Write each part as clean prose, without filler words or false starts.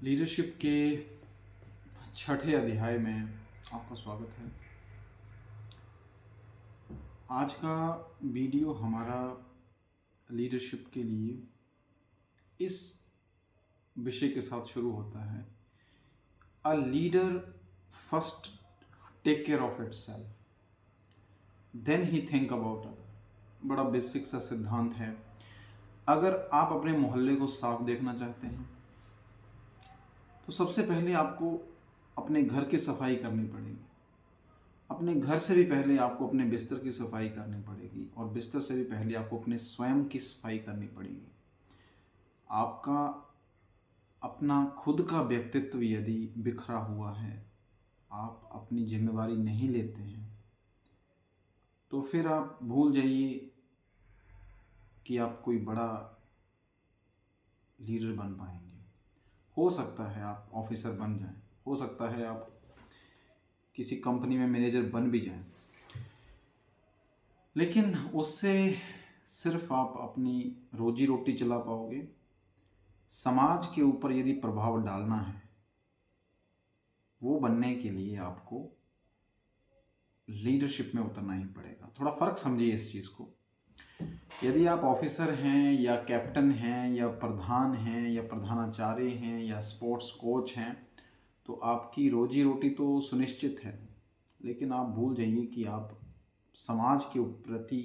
Leadership के छठे अध्याय में आपका स्वागत है। आज का वीडियो हमारा लीडरशिप के लिए इस विषय के साथ शुरू होता है। A leader first take care of itself, then he think about other. बड़ा बेसिक सा सिद्धांत है। अगर आप अपने मोहल्ले को साफ देखना चाहते हैं तो सबसे पहले आपको अपने घर की सफाई करनी पड़ेगी। अपने घर से भी पहले आपको अपने बिस्तर की सफाई करनी पड़ेगी और बिस्तर से भी पहले आपको अपने स्वयं की सफाई करनी पड़ेगी। आपका अपना खुद का व्यक्तित्व यदि बिखरा हुआ है, आप अपनी जिम्मेवारी नहीं लेते हैं, तो फिर आप भूल जाइए कि आप कोई बड़ा लीडर बन पाएंगे। हो सकता है आप ऑफिसर बन जाएं, हो सकता है आप किसी कंपनी में मैनेजर बन भी जाएं, लेकिन उससे सिर्फ आप अपनी रोजी रोटी चला पाओगे। समाज के ऊपर यदि प्रभाव डालना है, वो बनने के लिए आपको लीडरशिप में उतरना ही पड़ेगा। थोड़ा फ़र्क समझिए इस चीज़ को। यदि आप ऑफिसर हैं या कैप्टन हैं या प्रधान हैं या प्रधानाचार्य हैं या स्पोर्ट्स कोच हैं, तो आपकी रोजी रोटी तो सुनिश्चित है, लेकिन आप भूल जाइए कि आप समाज के प्रति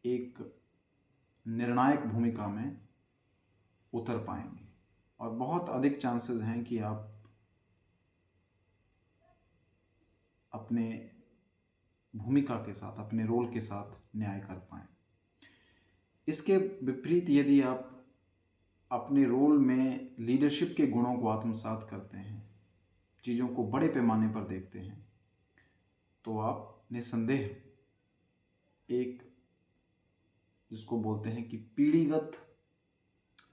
एक निर्णायक भूमिका में उतर पाएंगे और बहुत अधिक चांसेस हैं कि आप अपने भूमिका के साथ, अपने रोल के साथ न्याय कर पाएं। इसके विपरीत यदि आप अपने रोल में लीडरशिप के गुणों को आत्मसात करते हैं, चीज़ों को बड़े पैमाने पर देखते हैं, तो आप निस्संदेह एक, जिसको बोलते हैं कि पीढ़ीगत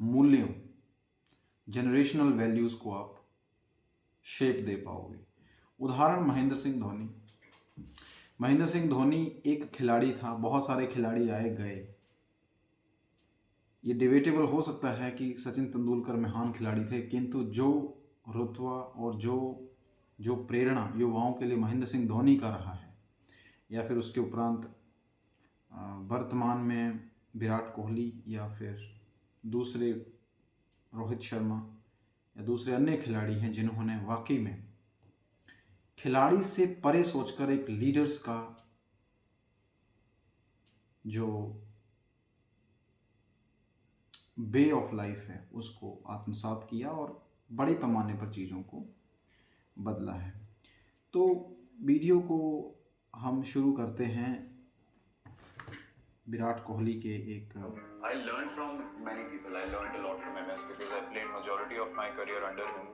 मूल्यों, जनरेशनल वैल्यूज़ को आप शेप दे पाओगे। उदाहरण महेंद्र सिंह धोनी। महेंद्र सिंह धोनी एक खिलाड़ी था, बहुत सारे खिलाड़ी आए गए। ये डिबेटेबल हो सकता है कि सचिन तेंदुलकर महान खिलाड़ी थे, किंतु जो रुतबा और जो प्रेरणा युवाओं के लिए महेंद्र सिंह धोनी का रहा है, या फिर उसके उपरांत वर्तमान में विराट कोहली या फिर दूसरे रोहित शर्मा या दूसरे अन्य खिलाड़ी हैं, जिन्होंने वाकई में खिलाड़ी से परे सोचकर एक लीडर्स का जो वे ऑफ लाइफ है उसको आत्मसात किया और बड़े पैमाने पर चीज़ों को बदला है। तो वीडियो को हम शुरू करते हैं विराट कोहली के एक I learned from many people. I learned a lot from MS because I played majority of my career under him,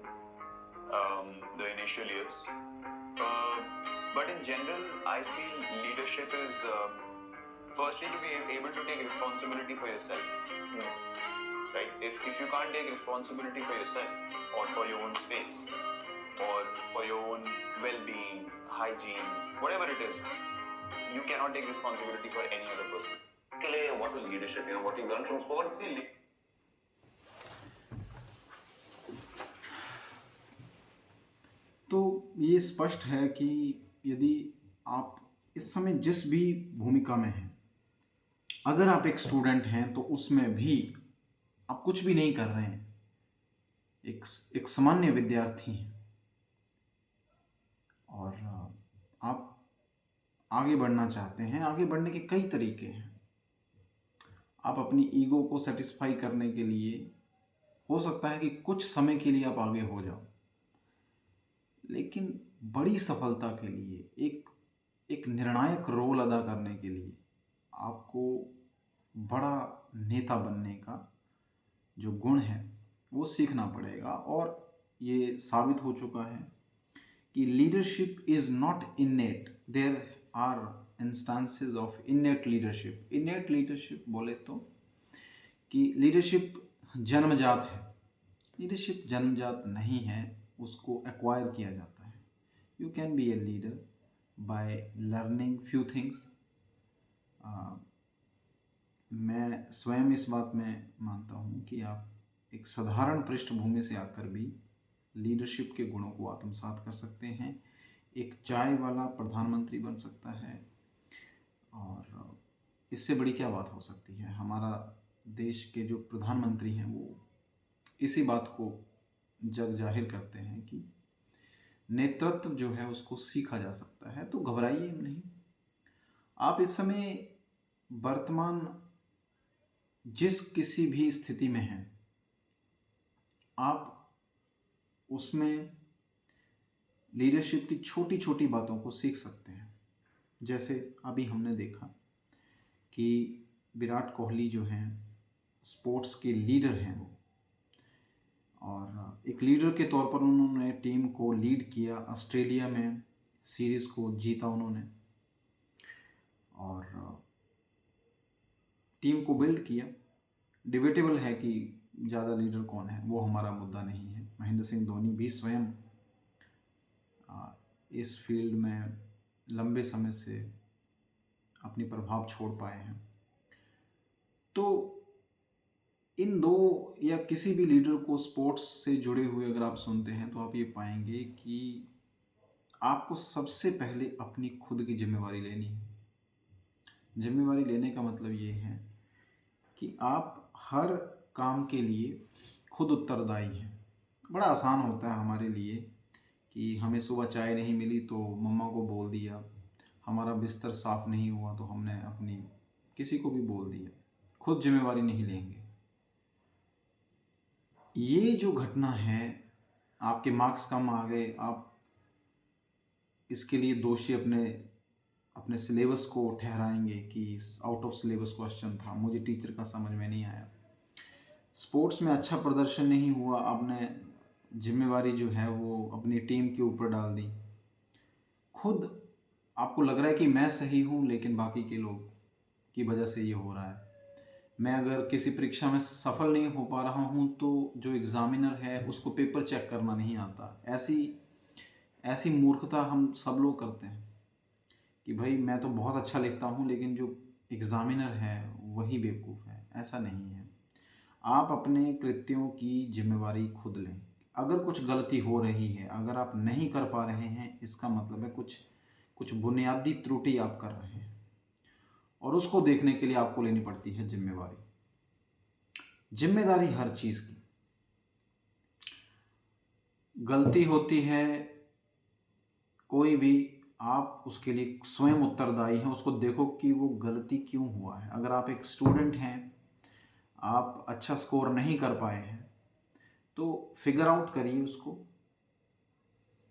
the initial years. But in general, I feel leadership is firstly to be able to take responsibility for yourself. Right? If you can't take responsibility for yourself or for your own space or for your own well-being, hygiene, whatever it is, you cannot take responsibility for any other person. What was leadership? What you learned from sports? तो ये स्पष्ट है कि यदि आप इस समय जिस भी भूमिका में हैं, अगर आप एक स्टूडेंट हैं तो उसमें भी आप कुछ भी नहीं कर रहे हैं, एक सामान्य विद्यार्थी हैं और आप आगे बढ़ना चाहते हैं। आगे बढ़ने के कई तरीके हैं। आप अपनी ईगो को सेटिस्फाई करने के लिए हो सकता है कि कुछ समय के लिए आप आगे हो जाओ, लेकिन बड़ी सफलता के लिए, एक निर्णायक रोल अदा करने के लिए आपको बड़ा नेता बनने का जो गुण है वो सीखना पड़ेगा। और ये साबित हो चुका है कि leadership is not innate, there are instances of innate leadership. Innate leadership बोले तो कि लीडरशिप जन्मजात है। लीडरशिप जन्मजात नहीं है, उसको एक्वायर किया जाता है। You can be a leader by learning few things. मैं स्वयं इस बात में मानता हूँ कि आप एक साधारण पृष्ठभूमि से आकर भी लीडरशिप के गुणों को आत्मसात कर सकते हैं। एक चाय वाला प्रधानमंत्री बन सकता है, और इससे बड़ी क्या बात हो सकती है। हमारा देश के जो प्रधानमंत्री हैं वो इसी बात को जग जाहिर करते हैं कि नेतृत्व जो है उसको सीखा जा सकता है। तो घबराइए नहीं। आप इस समय वर्तमान जिस किसी भी स्थिति में हैं, आप उसमें लीडरशिप की छोटी छोटी बातों को सीख सकते हैं। जैसे अभी हमने देखा कि विराट कोहली जो हैं स्पोर्ट्स के लीडर हैं वो, और एक लीडर के तौर पर उन्होंने टीम को लीड किया। ऑस्ट्रेलिया में सीरीज़ को जीता उन्होंने और टीम को बिल्ड किया। डिबेटेबल है कि ज़्यादा लीडर कौन है, वो हमारा मुद्दा नहीं है। महेंद्र सिंह धोनी भी स्वयं इस फील्ड में लंबे समय से अपनी प्रभाव छोड़ पाए हैं। तो इन दो या किसी भी लीडर को स्पोर्ट्स से जुड़े हुए अगर आप सुनते हैं तो आप ये पाएंगे कि आपको सबसे पहले अपनी खुद की जिम्मेवारी लेनी है। जिम्मेवारी लेने का मतलब ये है कि आप हर काम के लिए खुद उत्तरदायी हैं। बड़ा आसान होता है हमारे लिए कि हमें सुबह चाय नहीं मिली तो मम्मा को बोल दिया, हमारा बिस्तर साफ़ नहीं हुआ तो हमने अपनी किसी को भी बोल दिया, खुद जिम्मेवारी नहीं लेंगे। ये जो घटना है, आपके मार्क्स कम आ गए, आप इसके लिए दोषी अपने सिलेबस को ठहराएंगे कि आउट ऑफ सिलेबस क्वेश्चन था, मुझे टीचर का समझ में नहीं आया। स्पोर्ट्स में अच्छा प्रदर्शन नहीं हुआ, आपने जिम्मेवारी जो है वो अपनी टीम के ऊपर डाल दी। खुद आपको लग रहा है कि मैं सही हूँ, लेकिन बाकी के लोग की वजह से ये हो रहा है। मैं अगर किसी परीक्षा में सफल नहीं हो पा रहा हूँ तो जो एग्ज़ामिनर है उसको पेपर चेक करना नहीं आता। ऐसी मूर्खता हम सब लोग करते हैं कि भाई मैं तो बहुत अच्छा लिखता हूँ लेकिन जो एग्ज़ामिनर है वही बेवकूफ़ है। ऐसा नहीं है। आप अपने कृत्यों की जिम्मेवारी खुद लें। अगर कुछ गलती हो रही है, अगर आप नहीं कर पा रहे हैं, इसका मतलब है कुछ बुनियादी त्रुटि आप कर रहे हैं, और उसको देखने के लिए आपको लेनी पड़ती है जिम्मेदारी हर चीज़ की। गलती होती है कोई भी, आप उसके लिए स्वयं उत्तरदायी हैं। उसको देखो कि वो गलती क्यों हुआ है। अगर आप एक स्टूडेंट हैं, आप अच्छा स्कोर नहीं कर पाए हैं, तो फिगर आउट करिए उसको,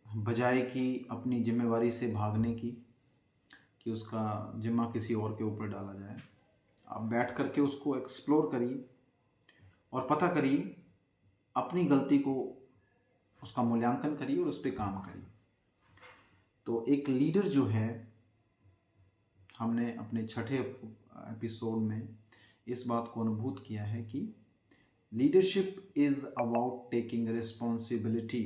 बजाय कि अपनी जिम्मेवारी से भागने की कि उसका जिम्मा किसी और के ऊपर डाला जाए। आप बैठ करके उसको एक्सप्लोर करिए और पता करिए, अपनी गलती को, उसका मूल्यांकन करिए और उस पर काम करिए। तो एक लीडर जो है, हमने अपने 6ठे एपिसोड में इस बात को अनुभूत किया है कि leadership is about taking responsibility.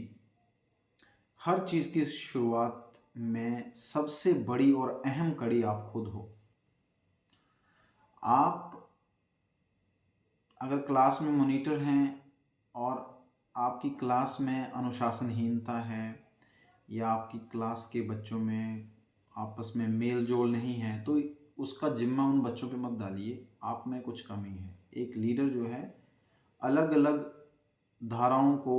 हर चीज़ की शुरुआत में सबसे बड़ी और अहम कड़ी आप खुद हो। आप अगर क्लास में मॉनिटर हैं और आपकी क्लास में अनुशासनहीनता है, या आपकी क्लास के बच्चों में आपस में मेल जोल नहीं है, तो उसका जिम्मा उन बच्चों पे मत डालिए, आप में कुछ कमी है। एक लीडर जो है अलग अलग धाराओं को,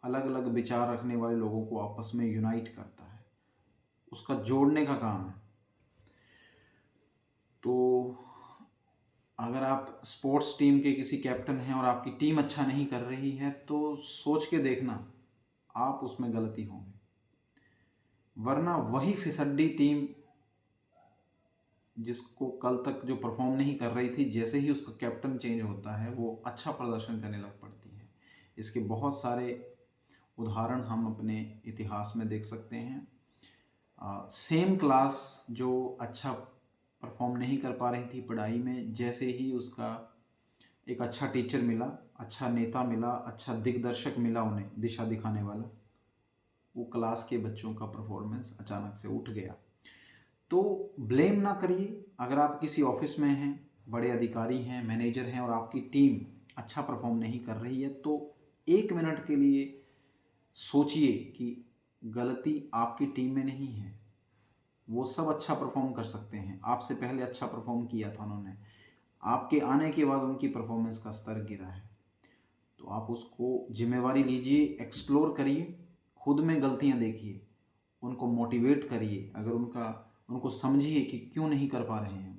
अलग अलग विचार रखने वाले लोगों को आपस में यूनाइट करता है, उसका जोड़ने का काम है। तो अगर आप स्पोर्ट्स टीम के किसी कैप्टन हैं और आपकी टीम अच्छा नहीं कर रही है, तो सोच के देखना आप उसमें गलती होंगे, वरना वही फिसड्डी टीम जिसको कल तक जो परफॉर्म नहीं कर रही थी, जैसे ही उसका कैप्टन चेंज होता है वो अच्छा प्रदर्शन करने लग पड़ती है। इसके बहुत सारे उदाहरण हम अपने इतिहास में देख सकते हैं। सेम क्लास जो अच्छा परफॉर्म नहीं कर पा रही थी पढ़ाई में, जैसे ही उसका एक अच्छा टीचर मिला, अच्छा नेता मिला, अच्छा दिग्दर्शक मिला, उन्हें दिशा दिखाने वाला, वो क्लास के बच्चों का परफॉर्मेंस अचानक से उठ गया। तो ब्लेम ना करिए। अगर आप किसी ऑफिस में हैं, बड़े अधिकारी हैं, मैनेजर हैं और आपकी टीम अच्छा परफॉर्म नहीं कर रही है तो 1 मिनट के लिए सोचिए कि गलती आपकी टीम में नहीं है। वो सब अच्छा परफॉर्म कर सकते हैं, आपसे पहले अच्छा परफॉर्म किया था उन्होंने, आपके आने के बाद उनकी परफॉर्मेंस का स्तर गिरा है। तो आप उसको जिम्मेवारी लीजिए, एक्सप्लोर करिए, खुद में गलतियां देखिए, उनको मोटिवेट करिए, अगर उनको समझिए कि क्यों नहीं कर पा रहे हैं।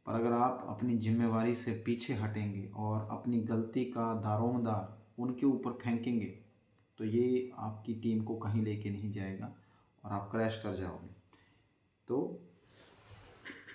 पर अगर आप अपनी जिम्मेवारी से पीछे हटेंगे और अपनी गलती का दारोमदार उनके ऊपर फेंकेंगे तो ये आपकी टीम को कहीं लेके नहीं जाएगा और आप क्रैश कर जाओगे। तो